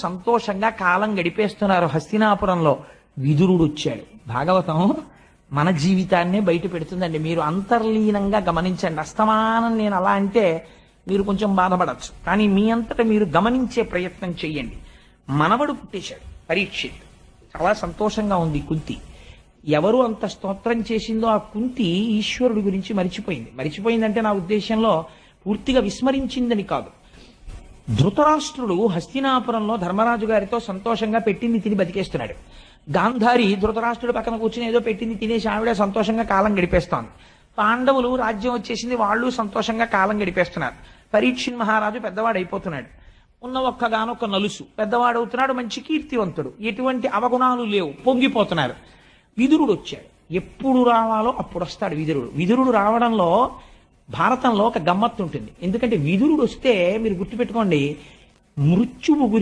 సంతోషంగా కాలం గడిపేస్తున్నారు హస్తినాపురంలో. విదురుడు వచ్చాడు. భాగవతం మన జీవితాన్నే బయట పెడుతుందండి. మీరు అంతర్లీనంగా గమనించండి. అస్తమానం నేను అలా అంటే మీరు కొంచెం బాధపడచ్చు, కానీ మీ అంతటా మీరు గమనించే ప్రయత్నం చెయ్యండి. మనవడు పుట్టేశాడు పరీక్షిత్. చాలా సంతోషంగా ఉంది కుంతి. ఎవరు అంత స్తోత్రం చేసిందో ఆ కుంతి ఈశ్వరుడి గురించి మరిచిపోయింది. మరిచిపోయిందంటే నా ఉద్దేశంలో పూర్తిగా విస్మరించిందని కాదు. ధృతరాష్ట్రుడు హస్తినాపురంలో ధర్మరాజు గారితో సంతోషంగా పెట్టింది తిని బతికేస్తున్నాడు. గాంధారి ధృతరాష్ట్రుడు పక్కన కూర్చుని ఏదో పెట్టింది తినేసి ఆవిడ సంతోషంగా కాలం గడిపేస్తోంది. పాండవులు రాజ్యం వచ్చేసింది, వాళ్ళు సంతోషంగా కాలం గడిపేస్తున్నారు. పరీక్షిత్ మహారాజు పెద్దవాడు అయిపోతున్నాడు. ఉన్న ఒక్కగానొక్క నలుసు పెద్దవాడవుతున్నాడు, మంచి కీర్తివంతుడు, ఎటువంటి అవగుణాలు లేవు, పొంగిపోతున్నారు. విదురుడు వచ్చాడు. ఎప్పుడు రావాలో అప్పుడు వస్తాడు విదురుడు. విదురుడు రావడంలో భారతంలో ఒక గమ్మత్తు ఉంటుంది. ఎందుకంటే విదురుడు వస్తే మీరు గుర్తుపెట్టుకోండి, మృత్యువు గురించి